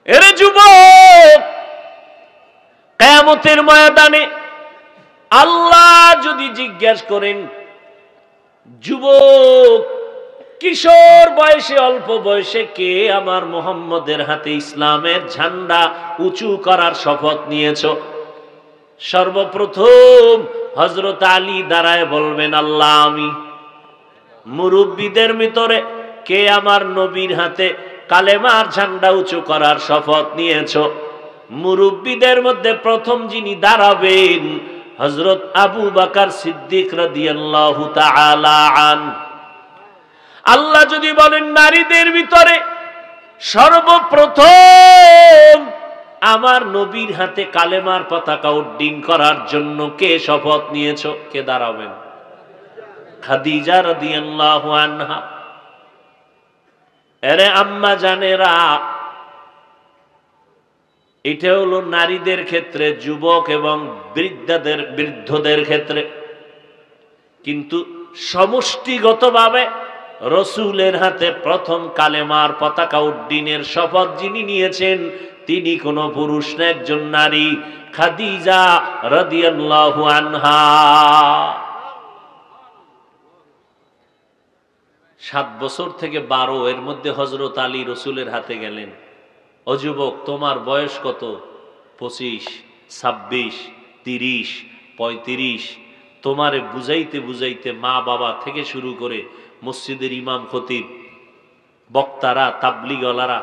এরে যুবক, কিয়ামতের ময়দানে আল্লাহ যদি জিজ্ঞাসা করেন, যুবক কিশোর বয়সে, অল্প বয়সে কে আমার মুহাম্মদের হাতে ইসলামের ঝান্ডা উঁচু করার শপথ নিয়েছ? সর্বপ্রথম হযরত আলী দাঁড়ায় বলবেন, আল্লাহ আমি। মুরব্বীদের ভিতরে কে আমার নবীর হাতে কালেমার ঝান্ডা উঁচু করার শপথ নিয়েছ? মুরব্বীদের মধ্যে প্রথম যিনি দাঁড়াবেন হযরত আবু বকর সিদ্দিক রাদিয়াল্লাহু তাআলা আনহু। আল্লাহ যদি বলেন নারীদের ভিতরে সর্বপ্রথম আমার নবীর হাতে কালেমার পতাকা উড্ডীন করার জন্য কে শপথ নিয়েছ? কে দাঁড়াবেন? খাদিজা রাদিয়াল্লাহু আনহা। আরে আম্মা জানেরা, এটা হলো নারীদের ক্ষেত্রে, যুবক এবং বৃদ্ধদের ক্ষেত্রে। কিন্তু সমষ্টিগতভাবে রসুলের হাতে প্রথম কালেমার পতাকা উড্ডীনের শপথ যিনি নিয়েছেন তিনি কোন পুরুষ না, একজন নারী, খাদিজা রাদিয়াল্লাহু আনহা। 7 বছর থেকে 12 এর মধ্যে হযরত আলী রসুলের হাতে গেলেন। ও যুবক, তোমার বয়স কত? 25, 26, 30, 35। তোমারে বুঝাইতে বুঝাইতে মা বাবা থেকে শুরু করে মসজিদের ইমাম, খতিব, বক্তারা, তাবলীগওয়ালারা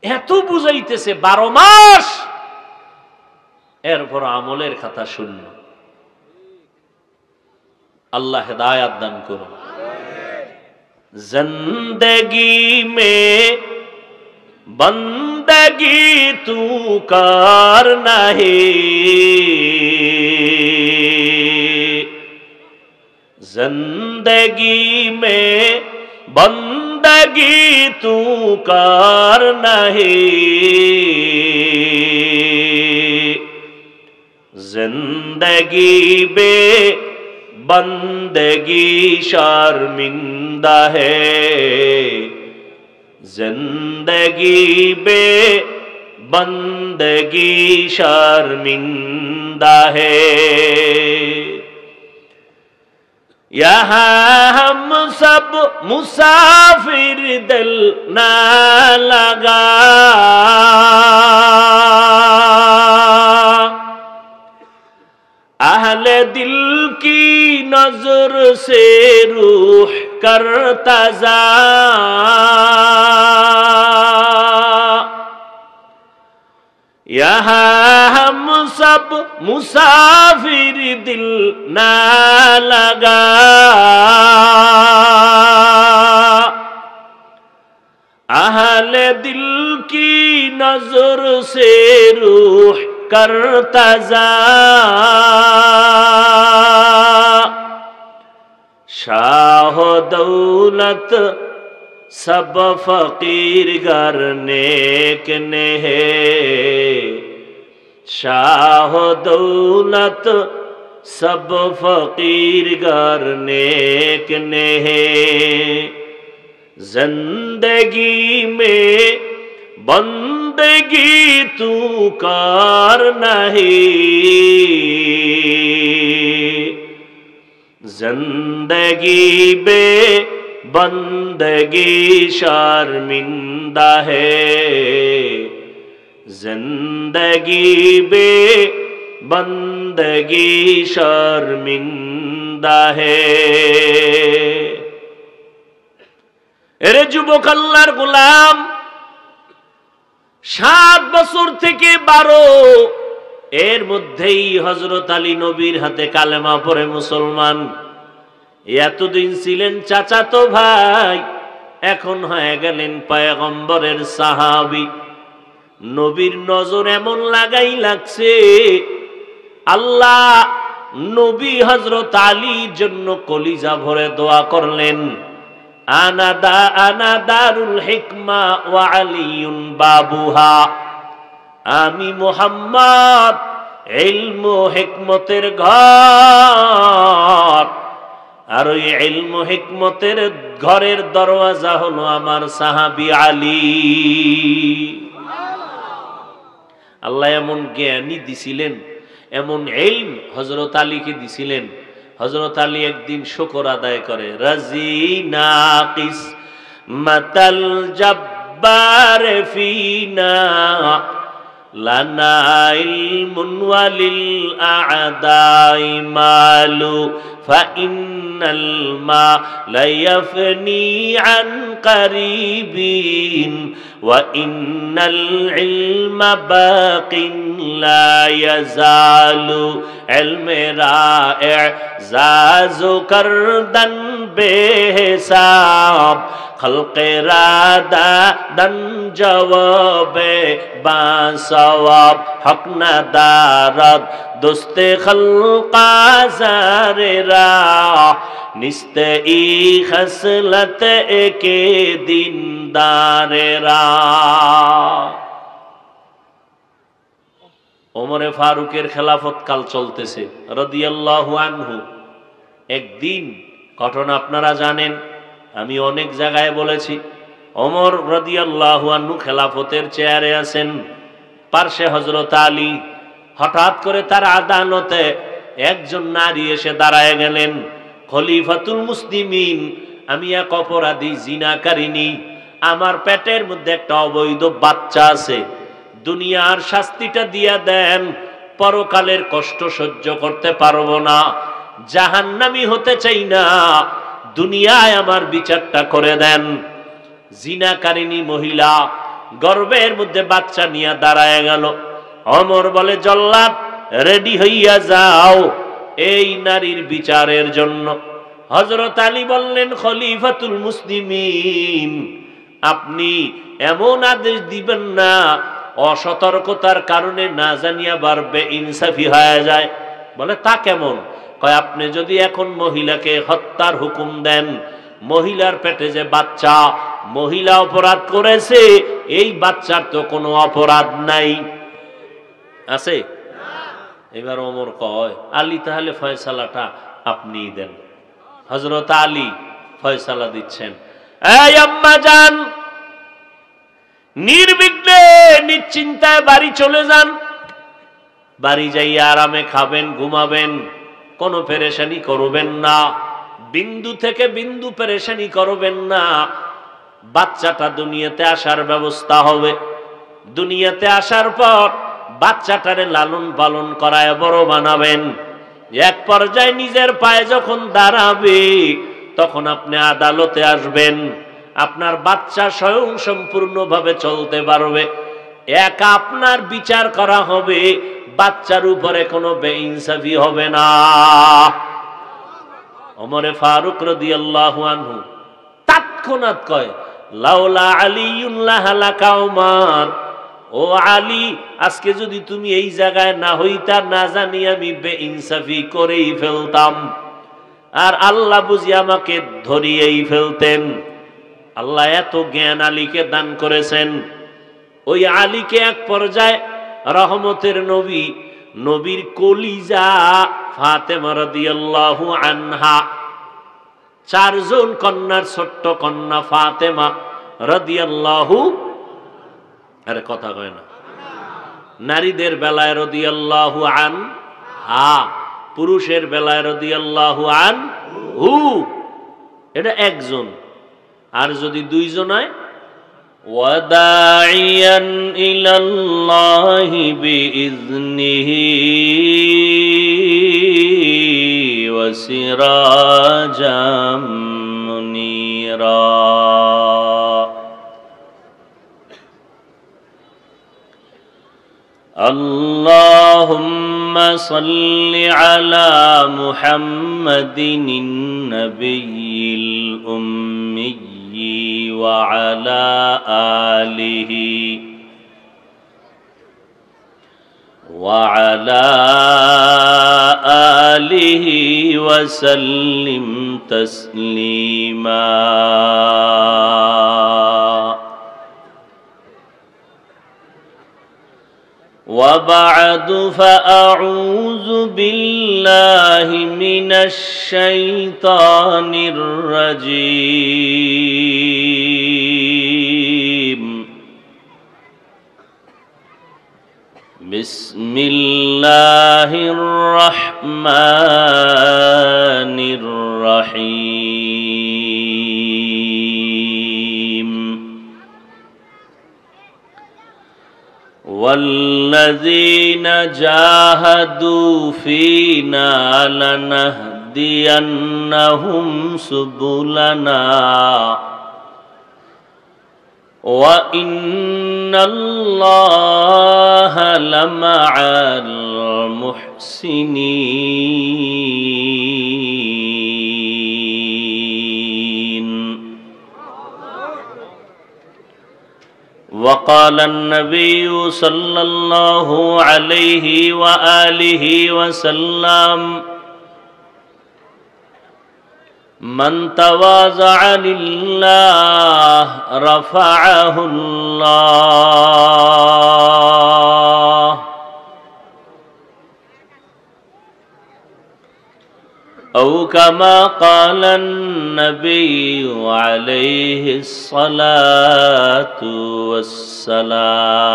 এত বুঝাইতেছে 12 মাস, এরপর আমলের কথা শূন্য। আল্লাহ হেদায়াত দান করুন। জিন্দেগি মে বন্দগি তু করনা হে, जिंदगी में बंदगी तू करना है, जिंदगी बे बंदगी शर्मिंदा है, जिंदगी बे बंदगी शर्मिंदा है। यहाँ हम सब मुसाफिर दिल ना लगा, अहले दिल की नजर से रूह करता जा, यहाँ हम सब मुसाफिर दिल ना लगा, अहले दिल की नजर से रूह करता जा, शाह दौलत सब फकीर गर नेक ने है, शाह दौलत सब फकीर गर नेक ने है, जिंदगी में बंदगी तू करना है, जिंदगी बे बंदगी शर्मिंदा है, जिंदगी बे बंदगी शर्मिंदा है। এরে যুবক, আল্লাহর গোলাম, 7 বছর থেকে 12 এর মধ্যেই হযরত আলী নবীর হাতে কালেমা পড়ে মুসলমান। এতদিন ছিলেন চাচাতো ভাই, এখন হয়ে গেলেন পয়গম্বরের সাহাবী। নবীর নজর এমন লাগাই লাগছে, আল্লাহ নবী হযরত আলীর জন্য কলিজা ভরে দোয়া করলেন, আনা দারুল হিকমা ওয়া আলিয়ুন বাবুহা, আমি মুহাম্মদ ইলম ও হিকমতের ঘর, আর ওই ইলম ও হিকমতের ঘরের দরওয়াজা হলো আমার সাহাবী আলী। আল্লাহ এমন জ্ঞানী দিছিলেন, এমন ইলম হযরত আলীকে দিছিলেন। হযরত আলী একদিন শুকর আদায় করে, রাজিনা কিস মাতাল জব্বার ফিনা লানা ইলমুন ওয়ালিল আ'দাই মালু ফাইন্নাল মা লা ইয়াফনি আন কারিবিন ওয়া ইন্নাল ইলমা বাকিন লা ইয়াজালু ইলমেরা ইজাজু করদান বেহিসাব খলকেরা দান জবাবে বাসওয়াব হক না দারদ দোস্তে খলকা জারেরা নিস্তে ই খসলত একে দিনদারেরা। ওমরে ফারুকের খেলাফত কাল চলতেছে রাদিয়াল্লাহু আনহু। একদিন ঘটনা আপনারা জানেন, আমি অনেক জায়গায় বলেছি। ওমর রাদিয়াল্লাহু আনহু খেলাফতের চেয়ারে আছেন, পার্শ্বে হযরত আলী। হঠাৎ করে তার আদালতে একজন নারী এসে দাঁড়ায় গেলেন, খলিফাতুল মুসলিমিন, আমি এক অপরাধী, জিনাকারিনী, আমার পেটের মধ্যে একটা অবৈধ বাচ্চা আছে, দুনিয়ার শাস্তিটা দিয়া দেন, পরকালের কষ্ট সহ্য করতে পারবো না, জাহান্নামী হতে চাই না, দুনিয়ায় আমার বিচারটা করে দেন। জিনাকারিনী মহিলা গর্ভের মধ্যে বাচ্চা নিয়ে দাঁড়ায় গেল। ওমর বলে, জল্লাদ রেডি হইয়া যাও এই নারীর বিচারের জন্য। হযরত আলী বললেন, খলিফাতুল মুসলিমিন, আপনি এমন আদেশ দিবেন না অসতর্কতার কারণে না জানিয়া বারবে ইনসাফি হয়ে যায়। বলে, তা কেমন? কয়, আপনি যদি এখন মহিলাকে হত্যার হুকুম দেন, মহিলার পেটে যে বাচ্চা, মহিলা অপরাধ করেছে, এই বাচ্চার তো কোনো অপরাধ নাই, আছে? এবার ওমর কয়, আলী তাহলে ফয়সালাটা আপনিই দেন। হযরত আলী ফয়সালা দিচ্ছেন। এই আম্মা জান, নির্বিঘ্নে নিশ্চিন্তায় বাড়ি চলে যান, বাড়ি যাইয়া আরামে খাবেন, ঘুমাবেন, কোনো পেরেশানি করবেন না, বিন্দু থেকে বিন্দু পেরেশানি করবেন না। বাচ্চাটা দুনিয়াতে আসার ব্যবস্থা হবে, দুনিয়াতে আসার পর বাচ্চাটারে লালন পালন করায় বড় বানাবেন। এক পর্যায়ে নিজের পায়ে যখন দাঁড়াবে, তখন আপনি আদালতে আসবেন, আপনার বাচ্চা স্বয়ং সম্পূর্ণভাবে চলতে পারবে, একা আপনার বিচার করা হবে, বাচ্চার উপরে কোনো বেইনসাফি হবে না। ওমরে ফারুক রাদিয়াল্লাহু আনহু তৎক্ষণাৎ কয়, লাউলা আলিয়ুন লাহালাকা উমর, ও আলী, আজকে যদি তুমি এই জায়গায় না হইতা, না জানি আমি বেইনসাফি করেই ফেলতাম, আর আল্লাহ বুঝি আমাকে ধরিয়েই ফেলতেন। আল্লাহ এত জ্ঞান আলীকে দান করেছেন। ওই আলীকে এক পর্যায়ে রহমতের নবী, নবীর কলিজা ফাতেমা রাদিয়াল্লাহু আনহা, চারজন কন্যার ছোট্ট কন্যা ফাতেমা রাদিয়াল্লাহু, আরে কথা কয় না, নারীদের বেলায় রাদিয়াল্লাহু আনহা, পুরুষের বেলায় রাদিয়াল্লাহু আনহু, এটা একজন। আর যদি দুইজন হয়, ওয়াদাইয়ান ইলাল্লাহি বিইজনিহি ওয়া সিরাজাম মুনীরা। اللهم صل على محمد النبي الأمي وعلى آله وسلم تسليما. وبعد فأعوذ بالله من الشيطان الرجيم. بسم الله الرحمن الرحيم والذين جاهدوا فينا لنهدينهم سبلنا وَإِنَّ اللَّهَ لَمَعَ الْمُحْسِنِينَ وقال النبي صلى الله عليه وآله وسلم من تواضع لله رفعه الله أو كما قال النبي عليه الصلاة والسلام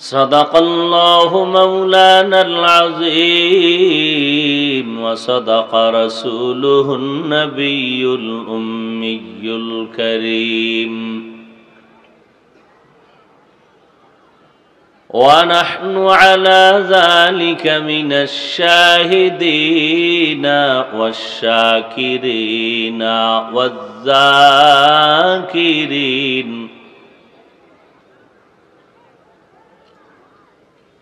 صدق الله مولانا العظيم وصدق رسوله النبي الأمي الكريم ونحن على ذلك من الشاهدين والشاكرين والذاكرين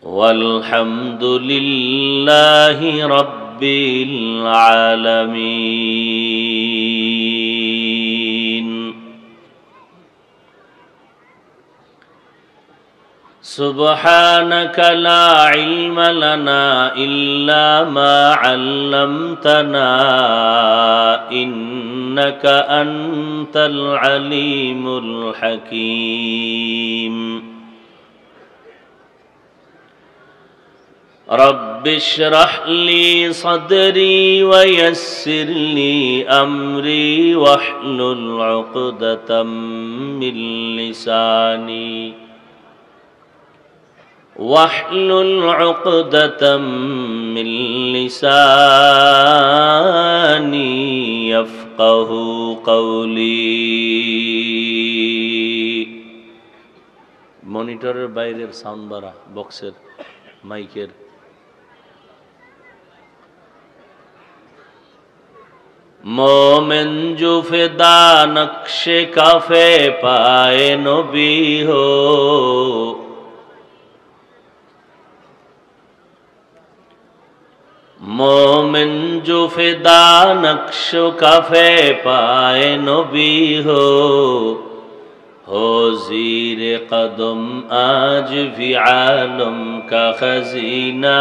والحمد لله رب العالمين سبحانك لا علم لنا إلا ما علمتنا إنك أنت العليم الحكيم رب اشرح لي صدري ويسر لي أمري واحلل عقدة من لساني يفقه قولي মনিটরের বাইরের সাউন্ড বাড়া বক্সের মাইকের مومن جو فدا نقش کافے پائے نبی ہو مومن جو فدا نقش کافے پائے نبی ہو زیر قدم آج بھی عالم کا خزینہ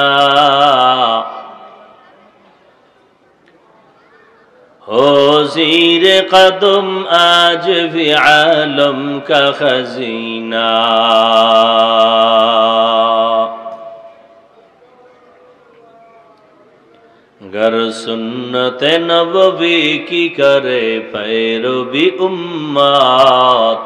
ہو زیر قدم آج بھی عالم کا خزینہ گر سنت نبوی کی کرے پیروی امت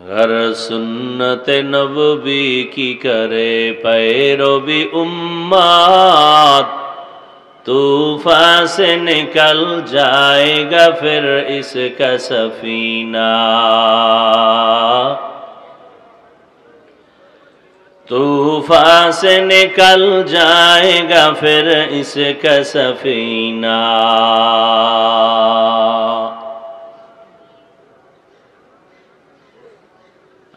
گر سنت نبوی کی کرے پیروی امت طوفان سے نکل جائے گا پھر اس کا سفینہ طوفان سے نکل جائے گا پھر اس کا سفینہ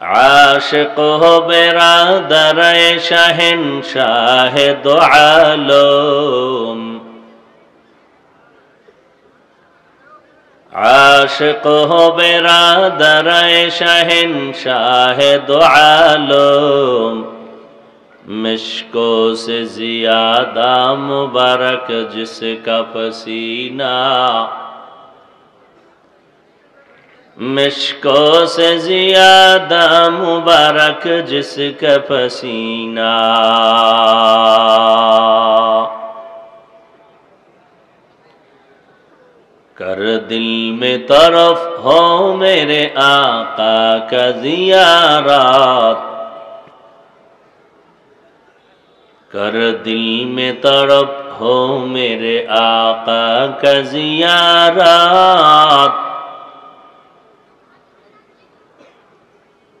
عاشق ہو برادر شہنشاہ دو عالم عاشق ہو برادر شہنشاہ دو عالم مشکوں سے زیادہ مبارک جس کا پسینہ مشکوں سے زیادہ مبارک جس کا پسینہ कर दिल में तरफ हो मेरे आका का जियारत, कर दिल में तरफ हो मेरे आका का जियारत,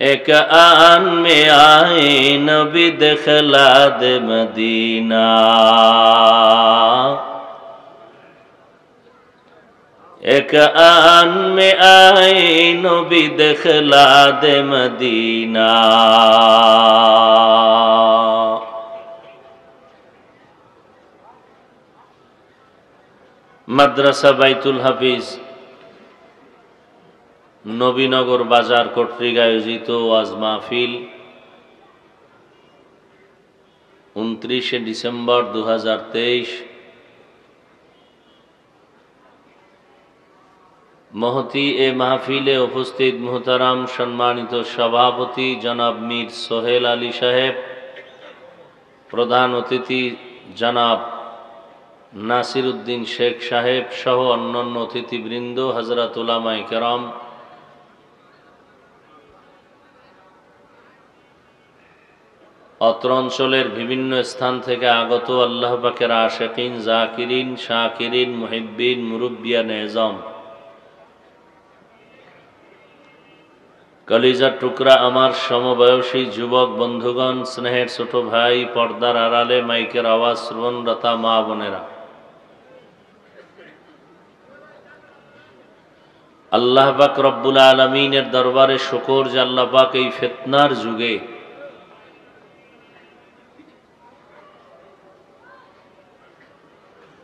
एक आन में आए नबी दिखला दे मदीना, एक आन में आए नबी दिखला दे मदीना। মাদ্রাসা বাইতুল হাফিজ নবীনগর বাজার কর্তৃক আয়োজিত ওয়াজ মাহফিল 29 ডিসেম্বর 2023। মহতি এ মাহফিলে উপস্থিত মুহতারাম সম্মানিত সভাপতি জনাব মীর সোহেল আলী সাহেব, প্রধান অতিথি জনাব নাসির উদ্দিন শেখ সাহেব সহ অন্যান্য অতিথিবৃন্দ, হযরত উলামায়ে কেরাম, অত্র অঞ্চলের বিভিন্ন স্থান থেকে আগত আল্লাহ পাকের আশিকিন, জাকিরিন, শাকিরিন, মুহিব্বিন, মুরব্বিয়ান এজম, কলিজার টুকরা আমার সমবয়সী যুবক বন্ধুগণ, স্নেহের ছোট ভাই, পর্দার আড়ালে মাইকের আওয়াজ শ্রবণরতা মা বোনেরা, আল্লাহ পাক রব্বুল আলামিনের দরবারে শুকর যে আল্লাহ পাক এই ফিতনার যুগে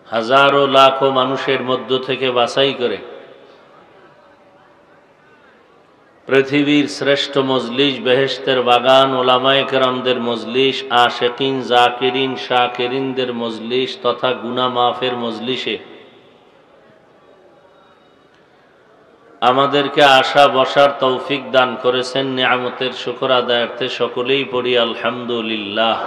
হাজারো লাখো মানুষের মধ্য থেকে বাছাই করে পৃথিবীর শ্রেষ্ঠ মজলিস, বেহেশতের বাগান, ওলামায়ে কেরামদের মজলিস, আশিকিন, জাকিরিন, শাকিরিনদের মজলিস তথা গুনাহ মাফের মজলিসে আমাদেরকে আসা বসার তৌফিক দান করেছেন। নিয়ামতের শুকর আদায়ার্থে সকলেই পড়ি আলহামদুলিল্লাহ।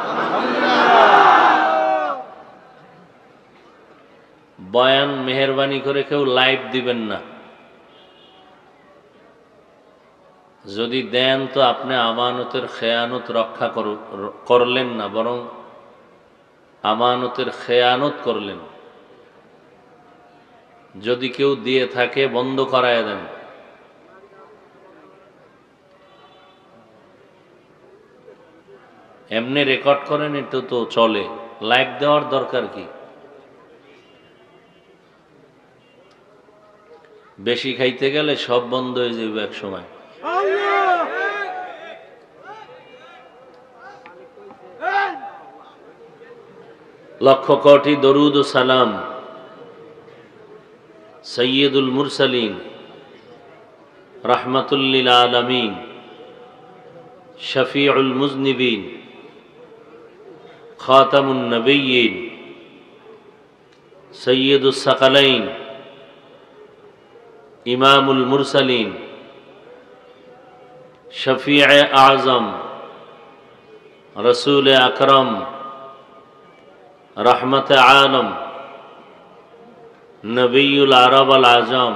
বয়ান মেহেরবানি করে কেউ লাইভ দিবেন না, যদি দেন তো আপনি আমানতের খেয়ানত রক্ষা করলেন না, বরং আমানতের খেয়ানত করলেন। যদি কেউ দিয়ে থাকে বন্ধ করায় দেন। এমনি রেকর্ড করেন, একটু তো চলে, লাইভ দেওয়ার দরকার কি? বেশি খাইতে গেলে সব বন্ধ হয়ে যাবে এক সময়। লক্ষ কোটি দরুদ ও সালাম সৈয়দুল মুরসালিন, রাহমাতুল লিল আলামিন, শফিউল মুজনিবিন, খাতামুন নবিয়্যিন, সৈয়দুস সাকালাইন, ইমামুল মুরসালিন, শফিয়ে আজম, রসুল আকরম, রহমত আলম, নবীউল আরব আল আজম,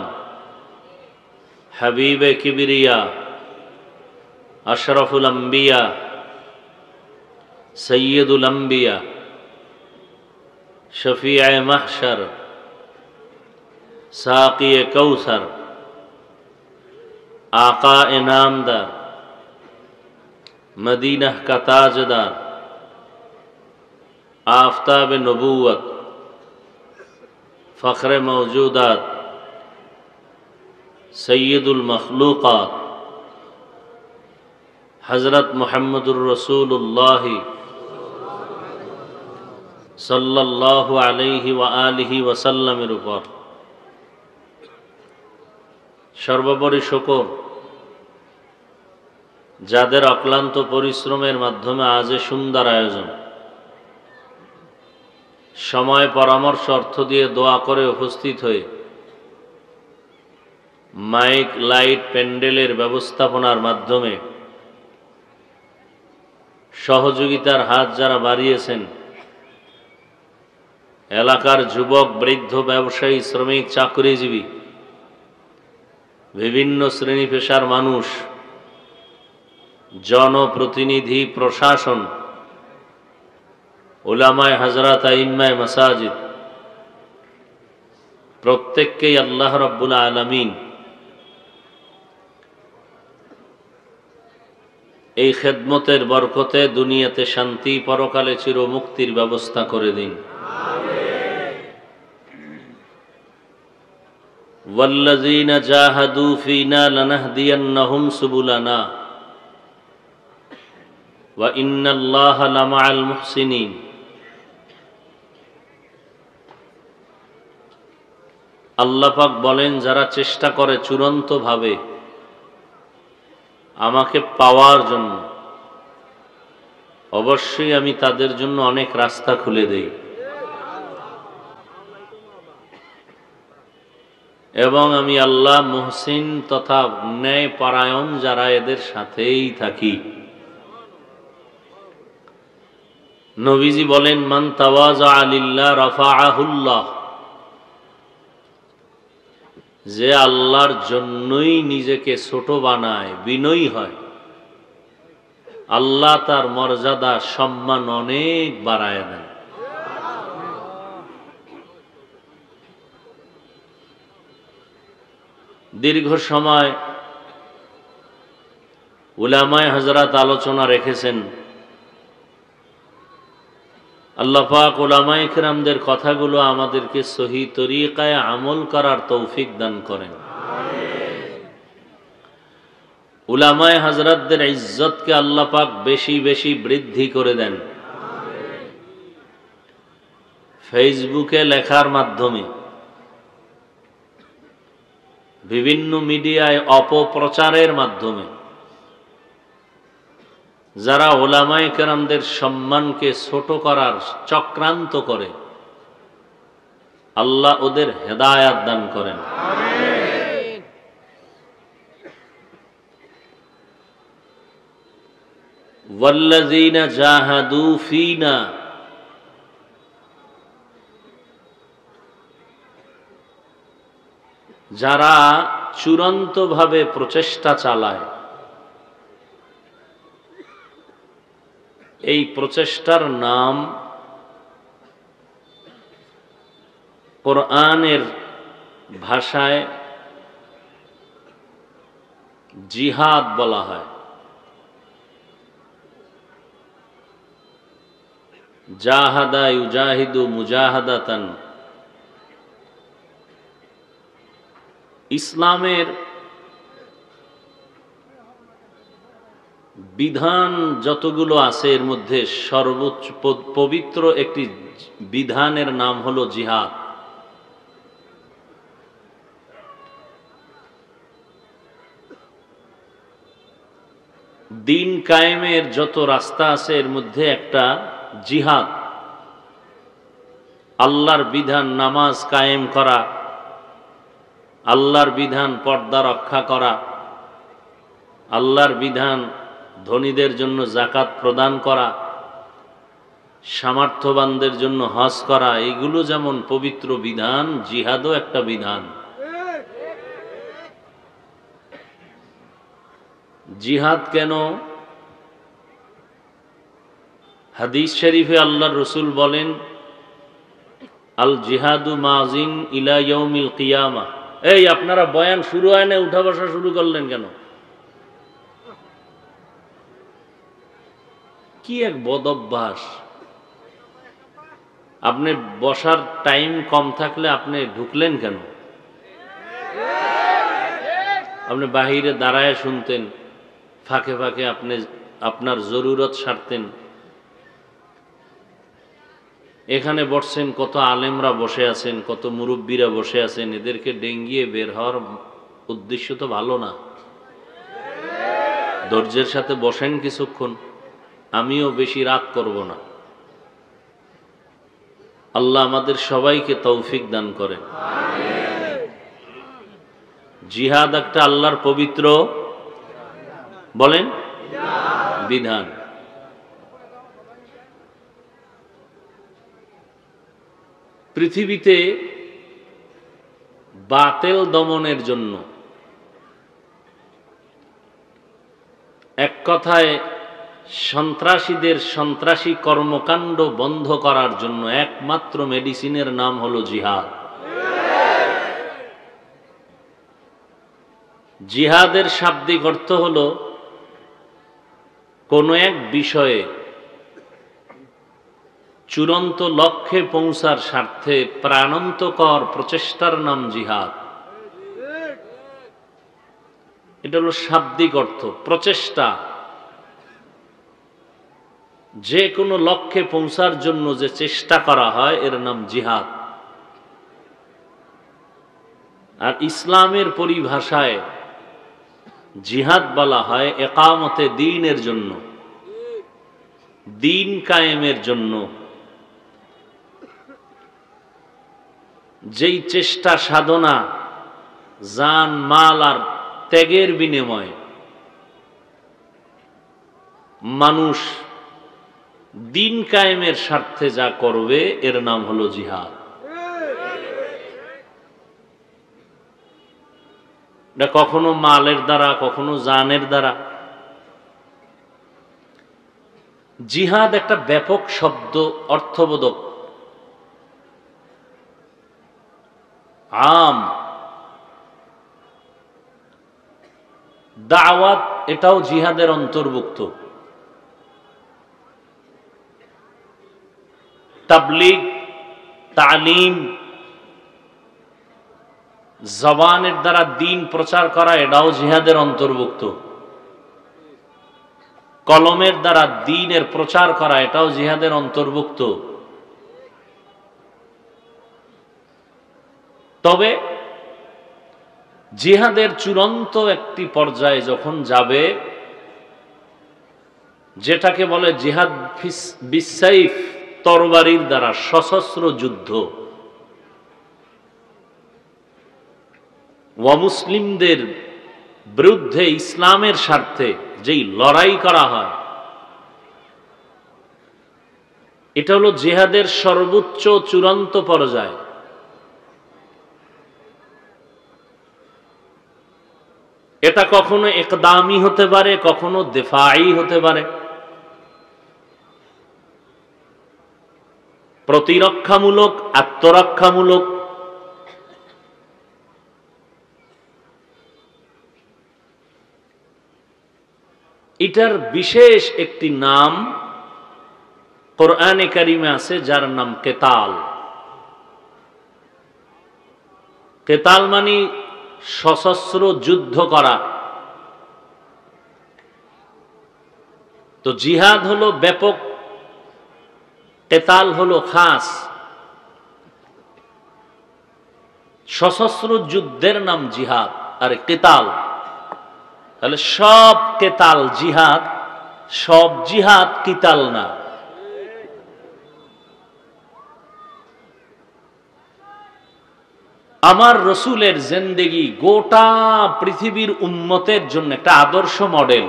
হাবিব কিবরিয়া, আশরফুল আম্বিয়া, সৈয়দুল আম্বিয়া, শফিয়ে মাহশর, সাকিয়ে কৌসর, आका इनामदार, मदीना का ताजदार, आफताब नबूवत, फ़ख्र मौजूदात, सैयदुल मखलूक़ात, हज़रत मुहम्मदुर रसूलुल्लाह सल्लल्लाहु अलैहि व आलिहि वसल्लमेर ऊपर সর্বোপরি শুকর যাদের অক্লান্ত পরিশ্রমের মাধ্যমে আজ সুন্দর আয়োজন, সময় পরামর্শ অর্থ দিয়ে দোয়া করে উপস্থিত হয়ে মাইক লাইট প্যান্ডেলের ব্যবস্থাপনার মাধ্যমে সহযোগিতার হাত যারা বাড়িয়েছেন, এলাকার যুবক, বৃদ্ধ, ব্যবসায়ী, শ্রমিক, চাকরিজীবী বিভিন্ন শ্রেণী পেশার মানুষ, জনপ্রতিনিধি, প্রশাসন, উলামায়ে হাজরাত, আইম্মায়ে মাসাজিদ, প্রত্যেককেই আল্লাহ রাব্বুল আলামিন এই খেদমতের বরকতে দুনিয়াতে শান্তি, পরকালে চিরমুক্তির ব্যবস্থা করে দিন। ওয়াল্লাযীনা জাহাদু ফীনা লানাহদিয়ান্নাহুম সুবুলানা ওয়া ইন্নাল্লাহা লামাআল মুহসিনিন। আল্লাহ পাক বলেন, যারা চেষ্টা করে চূড়ান্তভাবে আমাকে পাওয়ার জন্য, অবশ্যই আমি তাদের জন্য অনেক রাস্তা খুলে দেই এবং আমি আল্লাহ মুহসিন তথা ন্যায় পরায়ণ যারা এদের সাথেই থাকি। নবীজি বলেন, মান তাওয়াজা লিল্লাহ রাফাআহুল্লাহ, যে আল্লাহর জন্যই নিজেকে ছোট বানায়, বিনয়ী হয়, আল্লাহ তার মর্যাদা, সম্মান অনেক বাড়ায় দেন। দীর্ঘ সময় উলামায়ে হযরত আলোচনা রেখেছেন। আল্লাহ পাক উলামায়ে কিরামদের কথাগুলো আমাদেরকে সহি তরিকায় আমল করার তৌফিক দান করেন। উলামায়ে হযরতদের ইজ্জতকে আল্লাহ পাক বেশি বেশি বৃদ্ধি করে দেন। ফেসবুকে লেখার মাধ্যমে, বিভিন্ন মিডিয়ায় অপপ্রচারের মাধ্যমে যারা উলামায়ে কেরামদের সম্মানকে ছোট করার চক্রান্ত করে, আল্লাহ ওদের হেদায়াত দান করেন। ওয়াল্লাযীনা জাহাদু ফীনা, যারা চূড়ান্তভাবে প্রচেষ্টা চালায়, এই প্রচেষ্টার নাম কোরআনের ভাষায় জিহাদ বলা হয়। জাহাদা ইউজাহিদু মুজাহাদাতান। ইসলামের বিধান যতগুলো আছে এর মধ্যে সর্বোচ্চ পবিত্র একটি বিধানের নাম হলো জিহাদ। দিন কায়েমের যত রাস্তা আছে এর মধ্যে একটা জিহাদ। আল্লাহর বিধান নামাজ কায়েম করা, আল্লাহর বিধান পর্দা রক্ষা করা, আল্লাহর বিধান ধনীদের জন্য যাকাত প্রদান করা, সামর্থ্যবানদের জন্য হজ করা, এগুলো যেমন পবিত্র বিধান, জিহাদও একটা বিধান। জিহাদ কেন? হাদিস শরীফে আল্লাহর রাসূল বলেন, আল জিহাদু মাজিন ইলা ইয়াউমিল কিয়ামা। এই আপনারা বয়ান শুরু হয় না, উঠা বসা শুরু করলেন কেন? কি এক বদঅভ্যাস! আপনি বসার টাইম কম থাকলে আপনি ঢুকলেন কেন? আপনি বাহিরে দাঁড়ায় শুনতেন, ফাঁকে ফাঁকে আপনি আপনার জরুরত সারতেন। এখানে বসছেন, কত আলেমরা বসে আছেন, কত মুরব্বীরা বসে আছেন, এদেরকে ডেঙ্গিয়ে বের হওয়ার উদ্দেশ্য তো ভালো না। ধৈর্যের সাথে বসেন কিছুক্ষণ, আমিও বেশি রাত করব না। আল্লাহ আমাদের সবাইকে তৌফিক দান করেন। জিহাদ একটা আল্লাহর পবিত্র বলেন বিধান। পৃথিবীতে বাতিল দমনের জন্য এক কথায় সন্ত্রাসীদের সন্ত্রাসী কর্মকাণ্ড বন্ধ করার জন্য একমাত্র মেডিসিনের নাম হলো জিহাদ। জিহাদের শাব্দিক অর্থ হলো কোন এক বিষয়ে চূড়ান্ত লক্ষ্যে পৌঁছার স্বার্থে প্রাণান্তকর প্রচেষ্টার নাম জিহাদ। এটা হলো শাব্দিক অর্থ, প্রচেষ্টা। যে কোনো লক্ষ্যে পৌঁছার জন্য যে চেষ্টা করা হয় এর নাম জিহাদ। আর ইসলামের পরিভাষায় জিহাদ বলা হয় একামতে দ্বীনের জন্য, দ্বীন কায়েমের জন্য। যেই চেষ্টা সাধনা জান মাল আর ত্যাগের বিনিময়ে মানুষ দ্বীন কায়েমের স্বার্থে যা করবে এর নাম হলো জিহাদ। এটা কখনো মালের দ্বারা, কখনো জানের দ্বারা। জিহাদ একটা ব্যাপক শব্দ, অর্থবোধক, আম। দাওয়াত এটাও জিহাদের অন্তর্ভুক্ত। তাবলীগ, তালিম, জবানের দ্বারা দ্বীন প্রচার করা এটাও জিহাদের অন্তর্ভুক্ত। কলমের দ্বারা দ্বীনের প্রচার করা এটাও জিহাদের অন্তর্ভুক্ত। তবে জিহাদের চূড়ান্ত একটি পর্যায়ে যখন যাবে, যেটাকে বলে জিহাদ বিসাইফ, তরবারির দ্বারা সশস্ত্র যুদ্ধ, অমুসলিমদের বিরুদ্ধে ইসলামের স্বার্থে যেই লড়াই করা হয়, এটা হলো জিহাদের সর্বোচ্চ চূড়ান্ত পর্যায়। এটা কখনো একদামি হতে পারে, কখনো দিফাই হতে পারে, প্রতিরক্ষামূলক, আত্মরক্ষামূলক। এটার বিশেষ একটি নাম কোরআনে কারিমে আছে, যার নাম কেতাল। কেতাল মানে সশস্ত্র যুদ্ধ করা। তো জিহাদ হলো ব্যাপক, কেতাল হলো খাস। সশস্ত্র যুদ্ধের নাম জিহাদ আর কেতাল। তাহলে সব কেতাল জিহাদ, সব জিহাদ কিতাল না। আমার রসুলের জিন্দেগি গোটা পৃথিবীর উম্মতের জন্য একটা আদর্শ মডেল।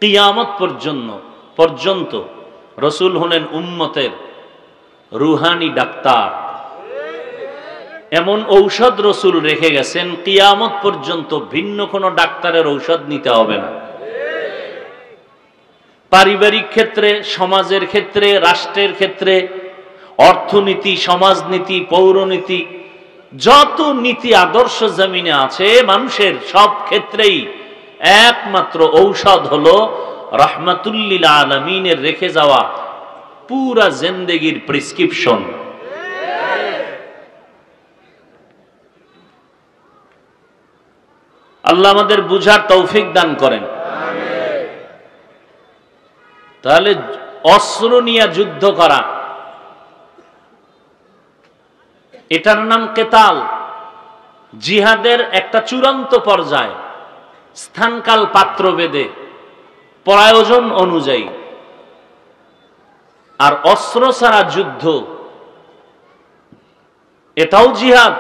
কিয়ামত পর্যন্ত রসুল হলেন উম্মতের রুহানি ডাক্তার। এমন ঔষধ রসুল রেখে গেছেন, কিয়ামত পর্যন্ত ভিন্ন কোনো ডাক্তারের ঔষধ নিতে হবে না। পারিবারিক ক্ষেত্রে, সমাজের ক্ষেত্রে, রাষ্ট্রের ক্ষেত্রে, অর্থনীতি, সমাজনীতি, পৌরনীতি, যত নীতি আদর্শ জমিনে আছে মানুষের, সব ক্ষেত্রেই একমাত্র ঔষধ হলো রাহমাতুল্লিল আলামিনের রেখে যাওয়া পুরা জিন্দেগির প্রেসক্রিপশন। আল্লাহ আমাদের বুঝার তৌফিক দান করেন। তাহলে অস্ত্র নিয়ে যুদ্ধ করা, এটার নাম কেতাল। জিহাদের একটা চূড়ান্ত পর্যায়, স্থানকাল পাত্র ভেদে, প্রয়োজন অনুযায়ী। আর অস্ত্র ছাড়া যুদ্ধ, এটাও জিহাদ।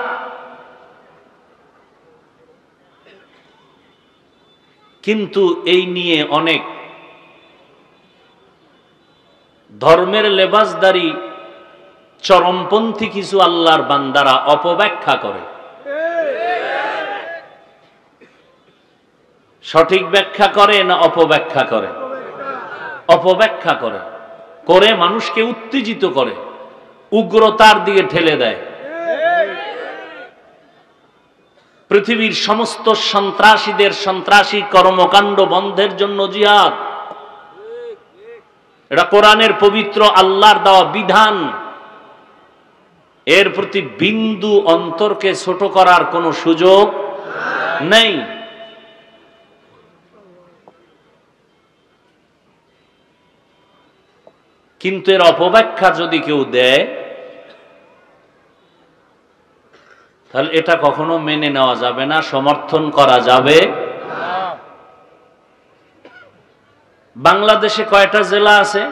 কিন্তু এই নিয়ে অনেক ধর্মের লেবাসদারী চরমপন্থী কিছু আল্লাহর বান্দারা অপব্যাখ্যা করে। সঠিক ব্যাখ্যা করে না অপব্যাখ্যা করে? অপব্যাখ্যা করে, করে মানুষকে উত্তেজিত করে, উগ্রতার দিকে ঠেলে দেয়। পৃথিবীর সমস্ত সন্ত্রাসীদের সন্ত্রাসী কর্মকাণ্ড বন্ধের জন্য জিহাদ। এটা কোরআনের পবিত্র আল্লাহর দেওয়া বিধান। এর প্রতি বিন্দু অন্তরকে ছোট করার কোনো সুযোগ নেই। কিন্তু এর অপব্যাখ্যা যদি কেউ দেয়, তাহলে এটা কখনো মেনে নেওয়া যাবে না, সমর্থন করা যাবে। বাংলাদেশে কয়টা জেলা আছে?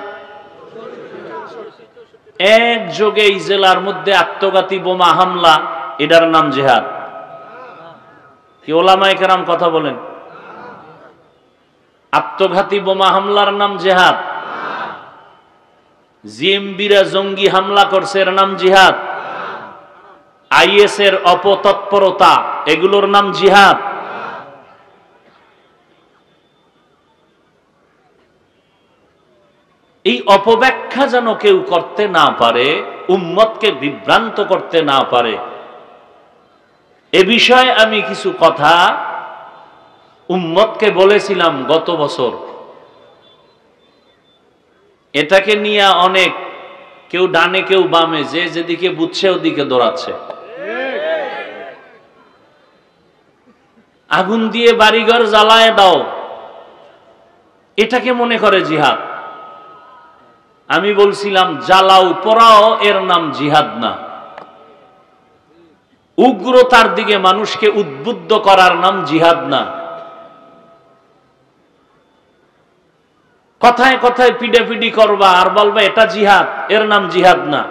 একযোগে এই জেলার মধ্যে আত্মঘাতী বোমা হামলা, এটার নাম জিহাদ। কি ওলামায়ে কেরাম কথা বলেন? আত্মঘাতী বোমা হামলার নাম জিহাদ। জিএমবিরা জঙ্গি হামলা করছে, এর নাম জিহাদ। আইএস এর অপতৎপরতা, এগুলোর নাম জিহাদ। এই অপব্যাখ্যা যেন কেউ করতে না পারে, উম্মতকে বিভ্রান্ত করতে না পারে, এ বিষয়ে আমি কিছু কথা উম্মতকে বলেছিলাম গত বছর। এটাকে নিয়ে অনেক কেউ ডানে কেউ বামে, যে যেদিকে বুঝছে ওদিকে দৌড়াচ্ছে। আগুন দিয়ে বাড়িঘর জ্বালায় দাও, এটাকে মনে করে জিহাদ। আমি বলছিলাম জ্বালাও পোড়াও, এর নাম জিহাদ না। উগ্রতার দিকে মানুষকে উদ্বুদ্ধ করার নাম জিহাদ না। কথায় কথায় পিডাপিডি করবা আর বলবা এটা জিহাদ, এর নাম জিহাদ না।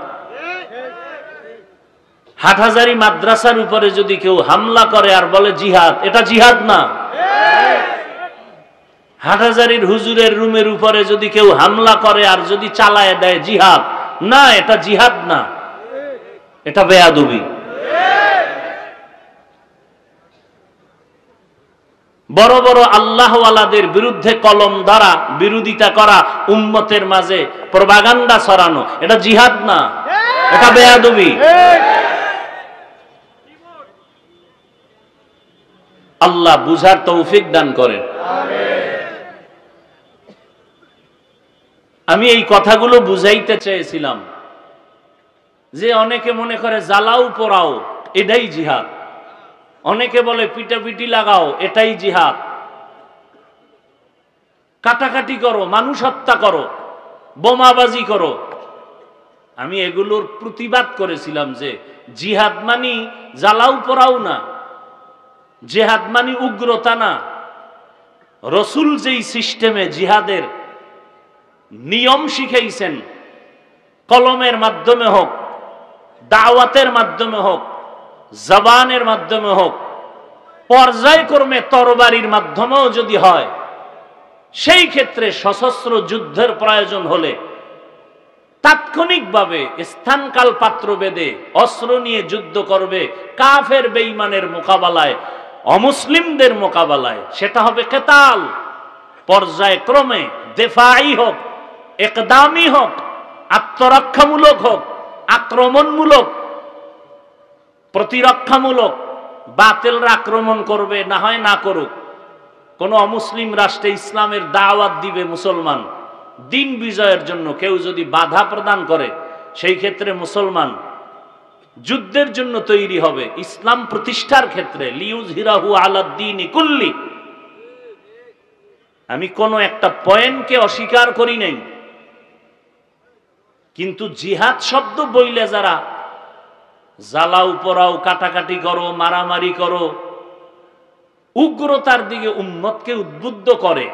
হাটহাজারী মাদ্রাসার উপরে যদি কেউ হামলা করে আর বলে জিহাদ, এটা জিহাদ না। হাটহাজারীর হুজুরের রুমের উপরে যদি কেউ হামলা করে আর যদি চালায় দেয় জিহাদ, না, এটা জিহাদ না, এটা বেয়াদবি। বড় বড় আল্লাহওয়ালাদের বিরুদ্ধে কলম দ্বারা বিরোধিতা করা, উম্মতের মাঝে প্রপাগান্ডা ছড়ানো, এটা জিহাদ না, এটা বেয়াদবি। আল্লাহ বুঝার তৌফিক দান করেন। আমি এই কথাগুলো বুঝাইতে চেয়েছিলাম যে অনেকে মনে করে জ্বালাও পোড়াও এটাই জিহাদ, অনেকে বলে পিটাপিটি লাগাও এটাই জিহাদ, কাটাকাটি করো, মানুষ হত্যা করো, বোমাবাজি করো। আমি এগুলোর প্রতিবাদ করেছিলাম যে জিহাদ মানি জ্বালাও পোড়াও না, জিহাদ মানি উগ্রতা না। রসুল যেই সিস্টেমে জিহাদের নিয়ম শিখাইছেন, কলমের মাধ্যমে হোক, দাওয়াতের মাধ্যমে হোক, জবানের মাধ্যমে হোক, পর্যায়ক্রমে তরবারির মাধ্যমেও যদি হয়, সেই ক্ষেত্রে সশস্ত্র যুদ্ধের প্রয়োজন হলে তাৎক্ষণিকভাবে স্থানকাল পাত্র বেদে অস্ত্র নিয়ে যুদ্ধ করবে কাফের বেঈমানের মোকাবেলায়, অমুসলিমদের মোকাবেলায়। সেটা হবে কেতাল। পর্যায়ক্রমে দেফাই হোক, একদামি হোক, আত্মরক্ষামূলক হোক, আক্রমণমূলক, প্রতিরক্ষামূলক, বাতিলরা আক্রমণ করবে, না হয় না করুক। কোন অমুসলিম রাষ্ট্রে ইসলামের দাওয়াত দিবে মুসলমান, দিন বিজয়ের জন্য কেউ যদি বাধা প্রদান করে, সেই ক্ষেত্রে মুসলমান যুদ্ধের জন্য তৈরি হবে ইসলাম প্রতিষ্ঠার ক্ষেত্রে। লিউযহিরাহু আলাদ-দীনি কুল্লি। আমি কোন একটা পয়েন্টকে অস্বীকার করি নাই, কিন্তু জিহাদ শব্দ বইলে যারা জ্বালাও পোড়াও, কাটাকাটি করো, মারামারি করো, উগ্রতার দিকে উম্মতকে উদ্বুদ্ধ করে,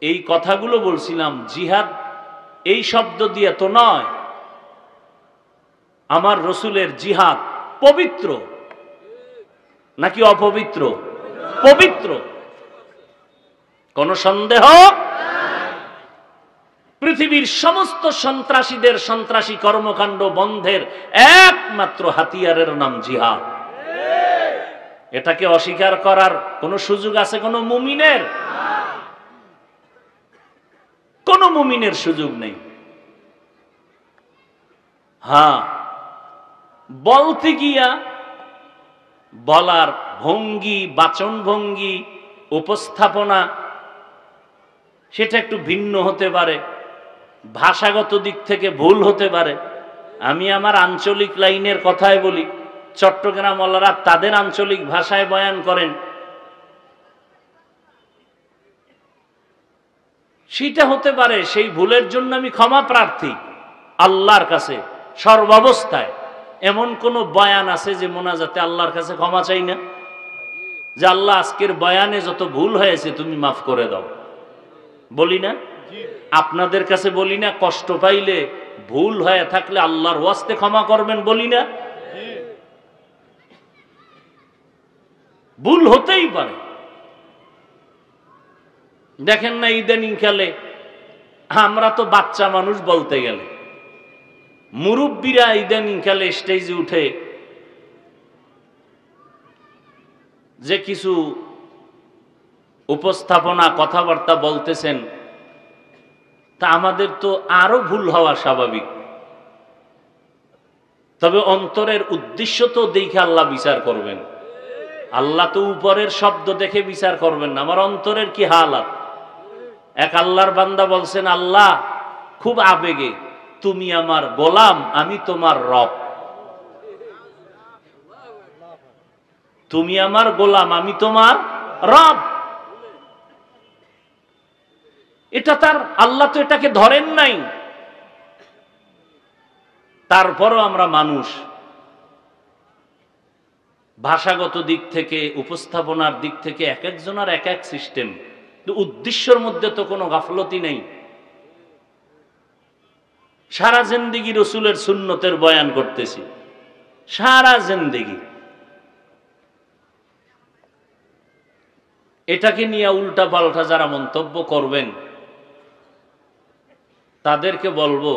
এই কথাগুলো বলছিলাম। জিহাদ এই শব্দ দিয়ে তো নয়। আমার রসুলের জিহাদ পবিত্র নাকি অপবিত্র? পবিত্র, কোন সন্দেহ। পৃথিবীর সমস্ত সন্ত্রাসীদের সন্ত্রাসী কর্মকাণ্ড বন্ধের একমাত্র হাতিয়ারের নাম জিহাদ। এটাকে অস্বীকার করার কোনো সুযোগ আছে কোনো মুমিনের? কোন মুমিনের সুযোগ নেই। হ্যাঁ, বলতে গিয়া বলার ভঙ্গি, বাচন ভঙ্গি, উপস্থাপনা সেটা একটু ভিন্ন হতে পারে, ভাষাগত দিক থেকে ভুল হতে পারে। আমি আমার আঞ্চলিক লাইনের কথাই বলি, চট্টগ্রাম ওয়ালারা তাদের আঞ্চলিক ভাষায় বয়ান করেন, সেটা হতে পারে। সেই ভুলের জন্য আমি ক্ষমা প্রার্থী আল্লাহর কাছে সর্বাবস্থায়। এমন কোন বয়ান আছে যে মোনাজাতে আল্লাহর কাছে ক্ষমা চাই না, যে আল্লাহ আজকের বয়ানে যত ভুল হয়েছে তুমি মাফ করে দাও? বলি না? আপনাদের কাছে বলি না? কষ্ট পাইলে, ভুল হয়ে থাকলে আল্লাহর ওয়াস্তে ক্ষমা করবেন বলি না? ভুল হতেই পারে। দেখেন না ইদানিং কালে আমরা তো বাচ্চা মানুষ বলতে গেলে, মুরব্বীরা ইদানিং কালে স্টেজে উঠে যে কিছু উপস্থাপনা কথাবার্তা বলতেছেন, তা আমাদের তো আরো ভুল হওয়া স্বাভাবিক। তবে অন্তরের উদ্দেশ্য তো দেখে আল্লাহ বিচার করবেন। আল্লাহ তো উপরের শব্দ দেখে বিচার করবেন না, আমার অন্তরের কি হালাত। এক আল্লাহর বান্দা বলছেন, আল্লাহ খুব আবেগে, তুমি আমার গোলাম, আমি তোমার রব। তুমি আমার গোলাম, আমি তোমার রব। এটা তার, আল্লাহ তো এটাকে ধরেন নাই। তারপরও আমরা মানুষ, ভাষাগত দিক থেকে, উপস্থাপনার দিক থেকে এক একজনের এক এক সিস্টেম। উদ্দেশ্যের মধ্যে তো কোনো গাফলতি নেই। সারা জিন্দেগি রসুলের সুন্নতের বয়ান করতেছি, সারা জিন্দেগি। এটাকে নিয়ে উল্টা পাল্টা যারা মন্তব্য করবেন তাদেরকে বলবো,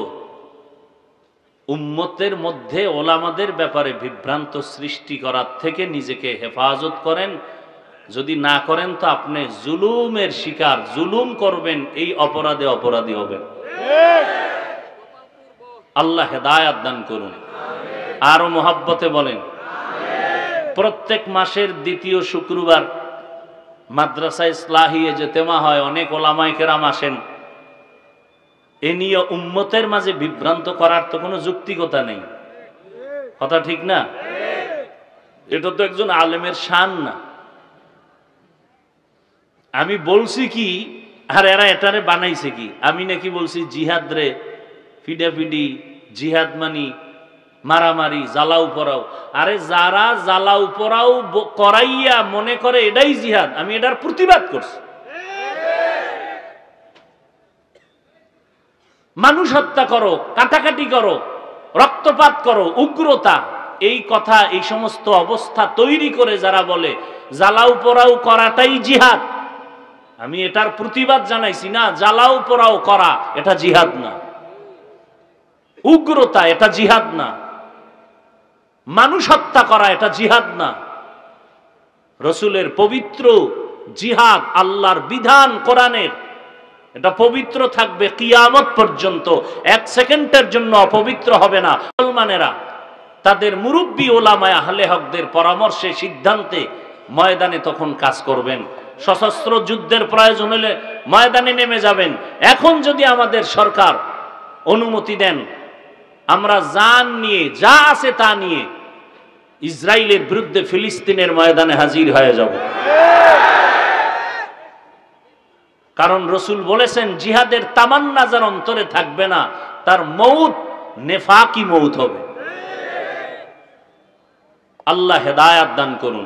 উম্মতের মধ্যে ওলামাদের ব্যাপারে বিভ্রান্ত সৃষ্টি করার থেকে নিজেকে হেফাজত করেন। যদি না করেন তো আপনি জুলুমের শিকার, জুলুম করবেন, এই অপরাধে অপরাধী হবেন। আল্লাহ হেদায়াত দান করুন। আরো মোহাব্বতে বলেন। প্রত্যেক মাসের দ্বিতীয় শুক্রবার মাদ্রাসা ইসলাহিয়ে ইজতেমা হয়, অনেক ওলামায়ে কেরাম আসেন। এ নিয়ে উম্মতের মাঝে বিভ্রান্ত করার তো কোনো যুক্তিকতা নেই। কথা ঠিক না? এটা তো একজন আলেমের শান না। আমি বলছি কি, আর এরা এটারে বানাইছে কি? আমি নাকি বলছি জিহাদ রে, ফিডাফিডি, জিহাদ মানি মারামারি, জ্বালাও পড়াও। আরে যারা জ্বালাও পড়াও করাইয়া মনে করে এটাই জিহাদ, আমি এটার প্রতিবাদ করছি। মানুষ হত্যা করো, কাটাকাটি করো, রক্তপাত করো, উগ্রতা, এই কথা, এই সমস্ত অবস্থা তৈরি করে যারা বলে জ্বালাও পোড়াও করাটাই জিহাদ, আমি এটার প্রতিবাদ জানাইছি। না, জ্বালাও পোড়াও করা এটা জিহাদ না, উগ্রতা এটা জিহাদ না, মানুষ হত্যা করা এটা জিহাদ না। রসুলের পবিত্র জিহাদ, আল্লাহর বিধান কোরআনের, এটা পবিত্র থাকবে কিয়ামত পর্যন্ত, এক সেকেন্ডের জন্য অপবিত্র হবে না। মুসলমানেরা তাদের মুরব্বী ওলামায়ে আহলে হকদের পরামর্শে, সিদ্ধান্তে ময়দানে তখন কাজ করবেন। সশস্ত্র যুদ্ধের প্রয়োজন হলে ময়দানে নেমে যাবেন। এখন যদি আমাদের সরকার অনুমতি দেন, আমরা জান নিয়ে, যা আছে তা নিয়ে ইসরায়েলের বিরুদ্ধে ফিলিস্তিনের ময়দানে হাজির হয়ে যাব। কারণ রসুল বলেছেন, জিহাদের তামান্না যার অন্তরে থাকবে না, তার মৌত নেফাকি মৌত হবে। আল্লাহ হেদায়াত দান করুন।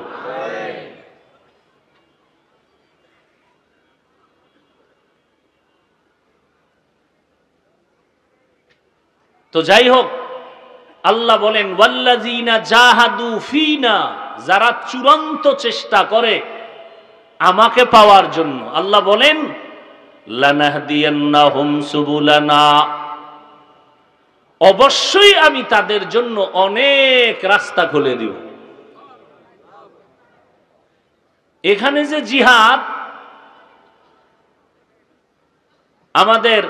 তো যাই হোক, আল্লাহ বলেন, ওয়াল্লাযীনা জাহাদু ফীনা, যারা চূড়ান্ত চেষ্টা করে আমাকে পাওয়ার জন্য, আল্লাহ বলেন লানাহদিয়ান্নাহুম সুবুলানা, অবশ্যই আমি তাদের জন্য অনেক রাস্তা খুলে দিব। এখানে যে জিহাদ, আমাদের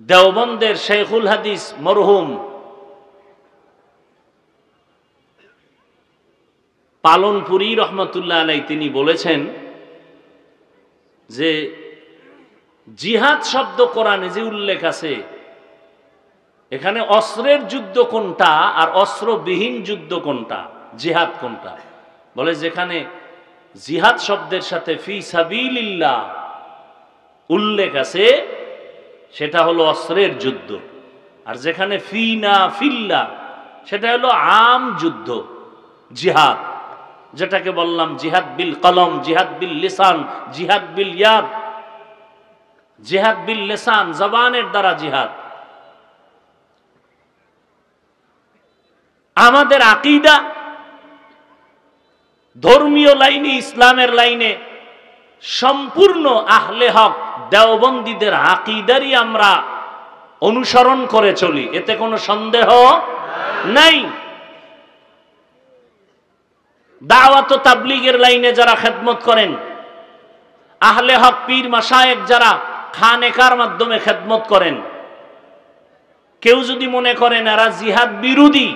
দেওবন্দের শেখুল হাদিস মরহুম পালনপুরি রহমতুল্লাহ আলাই তিনি বলেছেন যে জিহাদ শব্দ কোরআনে যে উল্লেখ আছে, এখানে অস্ত্রের যুদ্ধ কোনটা আর অস্ত্রবিহীন যুদ্ধ কোনটা, জিহাদ কোনটা? বলে যেখানে জিহাদ শব্দের সাথে ফি সাবিলিল্লাহ উল্লেখ আছে সেটা হলো অস্ত্রের যুদ্ধ, আর যেখানে ফি না ফিল্লাহ সেটা হলো আম যুদ্ধ, জিহাদ, যেটাকে বললাম জিহাদ বিল কলম, জিহাদ বিল লিসান, জিহাদ বিল ইয়াদ, জিহাদ বিল লিসান, জবানের দ্বারা জিহাদ। আমাদের আকীদা ধর্মীয় লাইনে, ইসলামের লাইনে সম্পূর্ণ আহলে হক দেওবন্দীদের আকীদারই আমরা অনুসরণ করে চলি, এতে কোনো সন্দেহ নাই। দাওয়াত ও তাবলীগের লাইনে যারা খেদমত করেন, আহলে হক পীর মাশায়েখ যারা খানেকার মাধ্যমে খেদমত করেন, কেউ যদি মনে করেন এরা জিহাদ বিরোধী,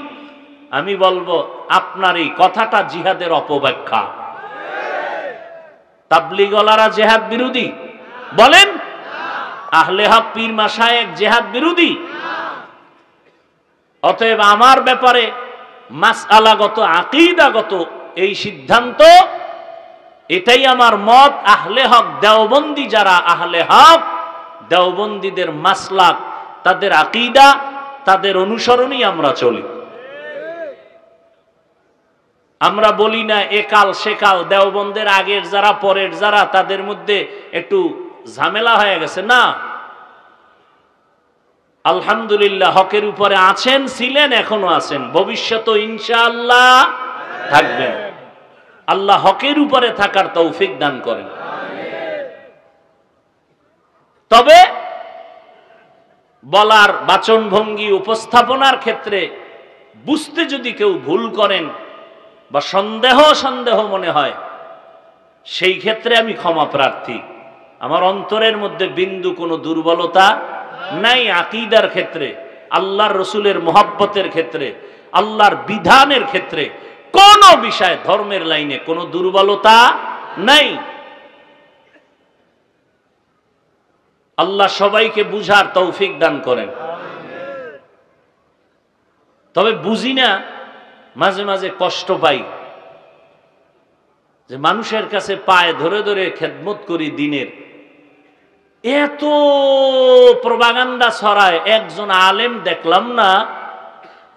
আমি বলবো আপনার এই কথাটা জিহাদের অপব্যাখ্যা। তাবলীগওয়ালারা জিহাদ বিরোধী বলেন? আহলে হক পীর মাশায়েখ জিহাদ বিরোধী? অতএব আমার ব্যাপারে মাসআলাগত আকীদাগত এই সিদ্ধান্ত, এটাই আমার মত। আহলে হক দেওবন্দি যারা আহলে হক, দেওবন্দীদের মাসলাক, তাদের আকীদা, তাদের অনুসরণই আমরা চলি। আমরা বলি না একাল সেকাল, দেওবন্দের আগের যারা পরের যারা তাদের মধ্যে একটু ঝামেলা হয়ে গেছে, না। আলহামদুলিল্লাহ হকের উপরে আছেন, ছিলেন, এখনো আছেন, ভবিষ্যতে ইনশাআল্লাহ থাকবেন। আল্লাহ হকের উপরে থাকার তৌফিক দান করেন। তবে বলার বাচন ভঙ্গি, উপস্থাপনার ক্ষেত্রে বুঝতে যদি কেউ ভুল করেন বা সন্দেহ মনে হয়, সেই ক্ষেত্রে আমি ক্ষমা প্রার্থী। আমার অন্তরের মধ্যে বিন্দু কোনো দুর্বলতা নাই। আকীদার ক্ষেত্রে, আল্লাহর রসুলের মহব্বতের ক্ষেত্রে, আল্লাহর বিধানের ক্ষেত্রে কোন বিষয়, ধর্মের লাইনে কোনো দুর্বলতা নাই। আল্লাহ সবাইকে বুঝার তৌফিক দান করেন। তবে বুঝি না, মাঝে মাঝে কষ্ট পাই যে মানুষের কাছে পায়ে ধরে ধরে খেদমত করি দিনের, এত প্রপাগান্ডা ছড়ায়। একজন আলেম দেখলাম না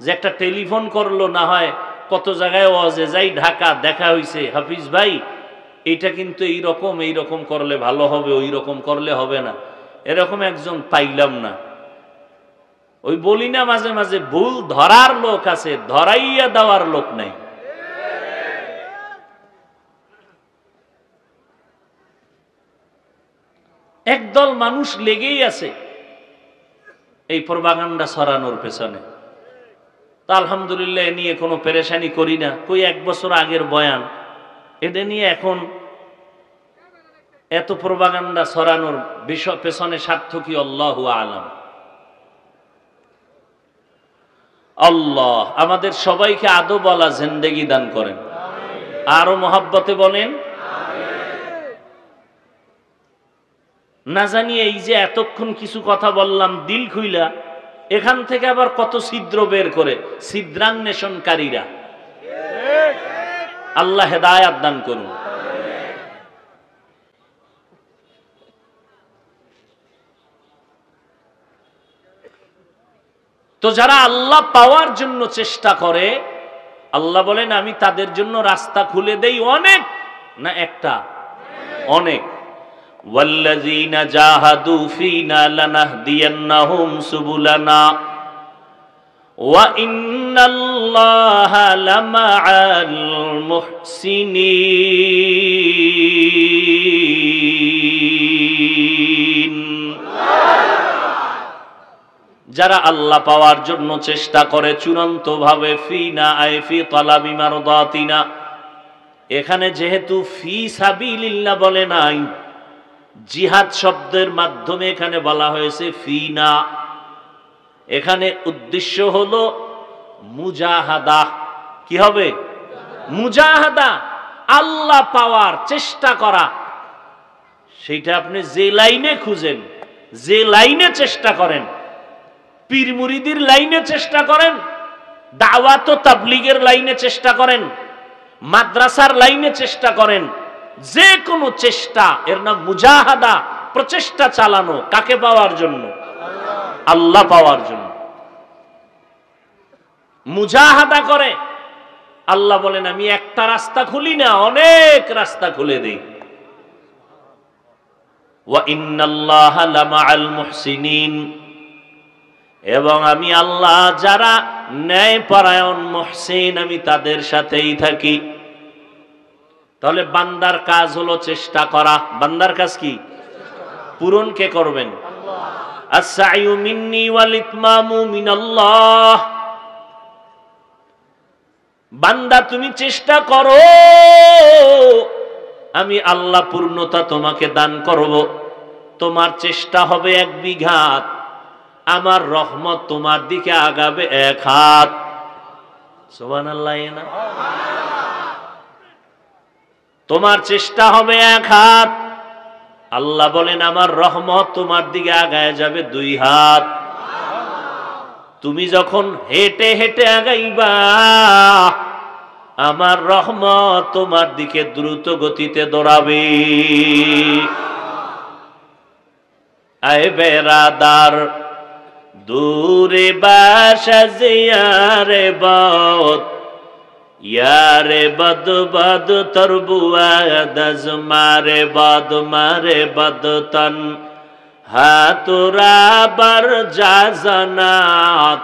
যে একটা টেলিফোন করলো, না হয় কত জায়গায় ওয়াজে যাই, ঢাকা দেখা হইছে, হাফিজ ভাই এটা কিন্তু এইরকম করলে ভালো হবে, ওই রকম করলে হবে না, এরকম একজন পাইলাম না। ওই বলি না মাঝে মাঝে ভুল ধরার লোক আছে, ধরাইয়া দেওয়ার লোক নাই। একদল মানুষ লেগেই আছে এই প্রপাগান্ডা ছড়ানোর পেছনে। তা আলহামদুলিল্লাহ এ নিয়ে কোনো পেরেশানি করি না। কই 1 বছর আগের বয়ান, এটা নিয়ে এখন এত প্রপাগান্ডা ছড়ানোর বিষয় পেছনে স্বার্থ কি? আল্লাহু আলাম। আল্লাহ আমাদের সবাইকে আদবওয়ালা জিন্দেগি দান করেন, আরো মহাব্বতে বলেন। না জানি এই যে এতক্ষণ কিছু কথা বললাম দিল খুইলা, এখান থেকে আবার কত ছিদ্র বের করে, ছিদ্রান্বেষণকারীরা। আল্লাহ হেদায়াত দান করুন। তো যারা আল্লাহ পাওয়ার জন্য চেষ্টা করে, আল্লাহ বলেন আমি তাদের জন্য রাস্তা খুলে দেই অনেক, না একটা, অনেক। ওয়াল্লাযীনা জাহাদু ফীনা লানাহদিয়ান্নাহুম সুবুলানা ওয়া ইন্নাল্লাহা লামাআল মুহসিনিন। যারা আল্লাহ পাওয়ার জন্য চেষ্টা করে চূড়ান্ত ভাবে, ফিনা আই ফি তালাবি মারদাতিনা, এখানে যেহেতু ফি সাবিলিল্লাহ বলে নাই, জিহাদ শব্দের মাধ্যমে এখানে বলা হয়েছে ফিনা। এখানে উদ্দেশ্য হলো মুজাহাদা। কি হবে? মুজাহাদা, আল্লাহ পাওয়ার চেষ্টা করা। সেইটা আপনি যে লাইনে খুঁজেন, যে লাইনে চেষ্টা করেন, পীর মুরিদির লাইনে চেষ্টা করেন, দাওয়াত ও তাবলীগের লাইনে চেষ্টা করেন, মাদ্রাসার লাইনে চেষ্টা করেন, যে কোনো চেষ্টা, এর নাম মুজাহাদা। প্রচেষ্টা চালানো কাকে পাওয়ার জন্য? আল্লাহ পাওয়ার জন্য। মুজাহাদা করে। আল্লাহ বলেন আমি একটা রাস্তা খুলি না, অনেক রাস্তা খুলে দেই। ওয়া ইন্নাল্লাহা লামাআল মুহসিনিন, এবং আমি আল্লাহ যারা ন্যায়পরায়ণ মুহসিন, আমি তাদের সাথেই থাকি। তাহলে বান্দার কাজ হলো চেষ্টা করা। বান্দার কাজ কি? পূরণ কে করবেন? আস-সা'য়ু মিন্নি ওয়াল ইতমামু মিনাল্লাহ। বান্দা তুমি চেষ্টা করো, আমি আল্লাহ পূর্ণতা তোমাকে দান করব। তোমার চেষ্টা হবে 1 বিঘা, আমার রহমত তোমার দিকে আগাবে 1 হাত। সুবহানাল্লাহ। না, তোমার চেষ্টা হবে 1 হাত, আল্লাহ বলেন আমার রহমত তোমার দিকে আগায় যাবে 2 হাত। তুমি যখন হেঁটে হেঁটে আগাইবা, আমার রহমত তোমার দিকে দ্রুত গতিতে দৌড়াবে। আয় বেরাদার দূরে বাসা জিয়ারে বদ, ইয়ারে বদ বদ তরবুয়াদ মারে বদ তন হাতুরা বার জানাত,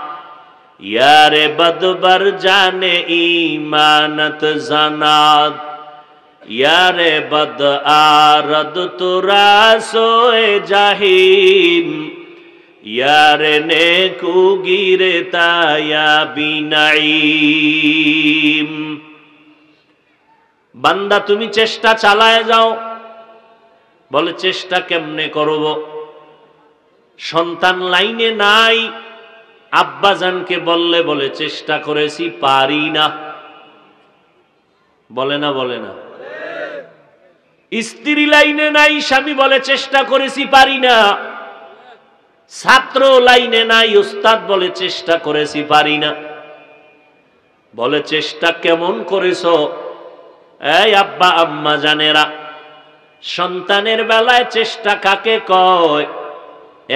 ইয়ারে বদবর জানে ইমানত জানাত, ইয়ারে বদ আরদ তুরা সোয়ে জাহিম, ইয়ারে নেকু গিরে তায়া বিনাইম। বান্দা তুমি চেষ্টা চালায় যাও। বলে চেষ্টা কেমনে করব? সন্তান লাইনে নাই, আব্বাজানকে বললে বলে চেষ্টা করেছি পারি না। বলে না? বলে না? স্ত্রী লাইনে নাই, স্বামী বলে চেষ্টা করেছি পারি না। ছাত্র লাইনে নাই, উস্তাদ বলে চেষ্টা করেছি পারি না। বলে চেষ্টা কেমন করেছো? এই আব্বা আম্মা জানেরা, সন্তানের বেলায় চেষ্টা কাকে কয়?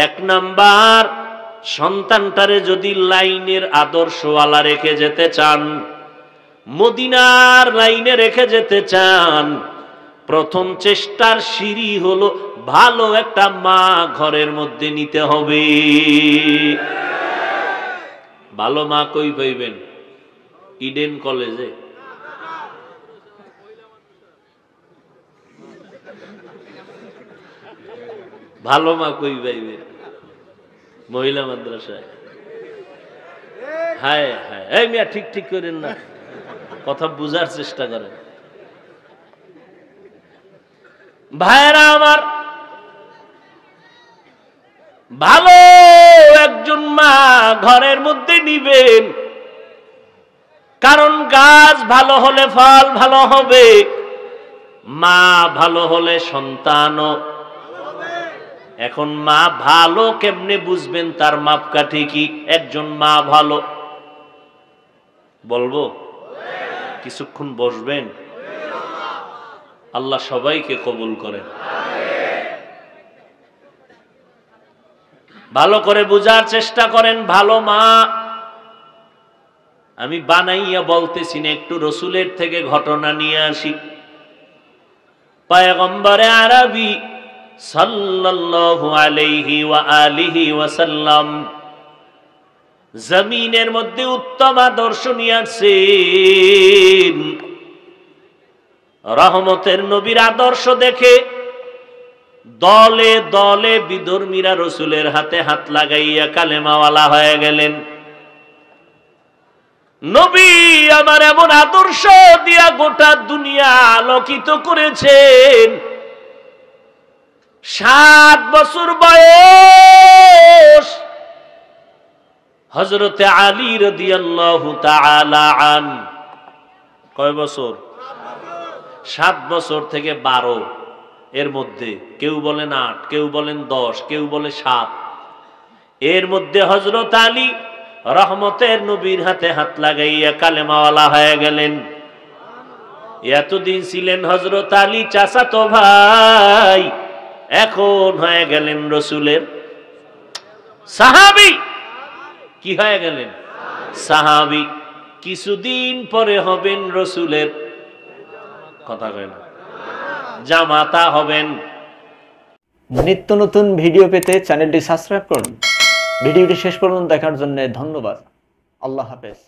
1 নাম্বার, সন্তানটারে যদি লাইনের আদর্শওয়ালা রেখে যেতে চান, মদিনার লাইনে রেখে যেতে চান, প্রথম চেষ্টার সিঁড়ি হলো ভালো একটা মা ঘরের মধ্যে নিতে হবে। ভালো মা কই পাইবেন? ইডেন কলেজে। ভালো মা কই পাইবেন? মহিলা মাদ্রাসায়। হায় হায়, এই মিয়া ঠিক ঠিক করেন না, কথা বুঝার চেষ্টা করেন। ভাইরা আমার, ভালো একজন মা ঘরের মধ্যে নিবেন, কারণ গাছ ভালো হলে ফল ভালো হবে, মা ভালো হলে সন্তানও। এখন মা ভালো কেমনে বুঝবেন? তার মাপকাঠি কি? একজন মা ভালো বলবো? কিছুক্ষণ বসবেন, আল্লাহ সবাইকে কবুল করেন। ভালো করে বুঝার চেষ্টা করেন। ভালো মা, আমি বানাইয়া বলতেছি না, একটু রসুলের থেকে ঘটনা নিয়ে আসি। পয়গম্বরে আরবি সাল্লাল্লাহু আলাইহি ওয়া আলিহি ওয়াসাল্লাম জমিনের মধ্যে উত্তম আদর্শ নিয়ে আসছেন। রহমতের নবীর আদর্শ দেখে দলে দলে বিধর্মীরা রসুলের হাতে হাত লাগাইয়া কালেমাওয়ালা হয়ে গেলেন। নবী আমার এমন আদর্শ দিয়া গোটা দুনিয়া আলোকিত করেছেন। 7 বছর বয়স হযরতে আলী রাদিয়াল্লাহু তাআলা আন। কয় বছর? 7 বছর থেকে 12 এর মধ্যে, কেউ বলেন 8, কেউ বলেন 10, কেউ বলে 7। এর মধ্যে হযরত আলী রহমতের নবীর হাতে হাত লাগাইয়া কালেমাওয়ালা হয়ে গেলেন। এতদিন ছিলেন হযরত আলী চাচাতো ভাই, এখন হয়ে গেলেন রসুলের সাহাবী। কি হয়ে গেলেন? সাহাবী। কিছুদিন পরে হবেন রসুলের, কথা কয় না, জামাতা হবেন। নিত্য নতুন ভিডিও পেতে চ্যানেলটি সাবস্ক্রাইব করুন। ভিডিওটি শেষ পর্যন্ত দেখার জন্য ধন্যবাদ। আল্লাহ হাফেজ।